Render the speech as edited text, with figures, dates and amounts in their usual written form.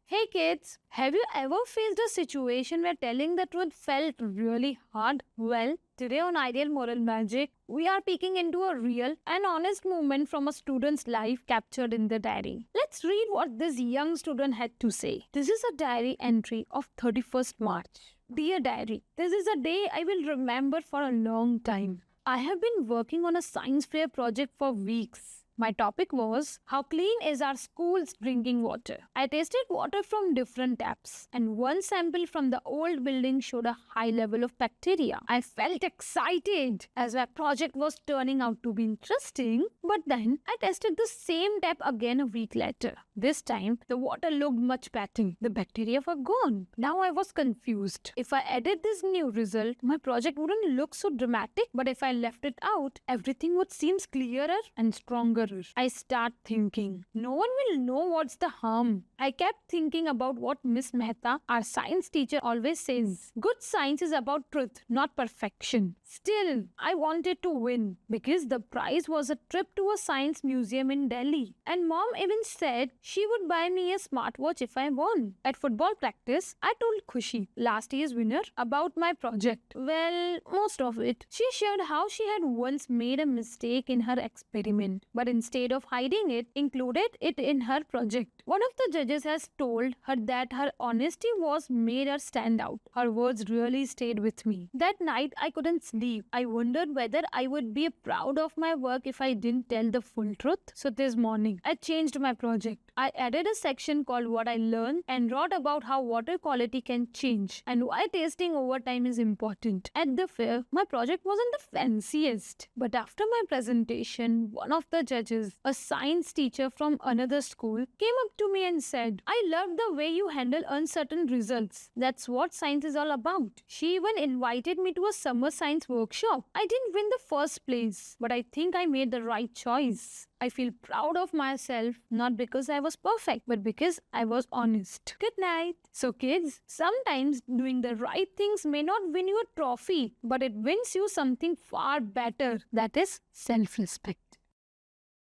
Hey kids, have you ever faced a situation where telling the truth felt really hard? Well, today on Ideal Moral Magic, we are peeking into a real and honest moment from a student's life captured in the diary. Let's read what this young student had to say. This is a diary entry of 31st March. Dear diary, this is a day I will remember for a long time. I have been working on a science fair project for weeks. My topic was how clean is our school's drinking water. I tasted water from different taps, and one sample from the old building showed a high level of bacteria. I felt excited as my project was turning out to be interesting, but then I tested the same tap again a week later. This time, the water looked much better. The bacteria were gone. Now I was confused. If I added this new result, my project wouldn't look so dramatic, but if I left it out, everything would seem clearer and stronger. I start thinking, no one will know what's the harm. I kept thinking about what Miss Mehta, our science teacher, always says. Good science is about truth, not perfection. Still, I wanted to win because the prize was a trip to a science museum in Delhi. And mom even said she would buy me a smartwatch if I won. At football practice, I told Khushi, last year's winner, about my project. Well, most of it. She shared how she had once made a mistake in her experiment, but instead of hiding it, included it in her project. One of the judges has told her that her honesty was made her stand out. Her words really stayed with me. That night, I couldn't sleep. I wondered whether I would be proud of my work if I didn't tell the full truth. So this morning, I changed my project. I added a section called What I Learned and wrote about how water quality can change and why tasting over time is important. At the fair, my project wasn't the fanciest, but after my presentation, one of the judges, a science teacher from another school, came up to me and said, I love the way you handle uncertain results. That's what science is all about. She even invited me to a summer science workshop. I didn't win the first place, but I think I made the right choice. I feel proud of myself, not because I was perfect, but because I was honest. Good night. So kids, sometimes doing the right things may not win you a trophy, but it wins you something far better. That is self-respect.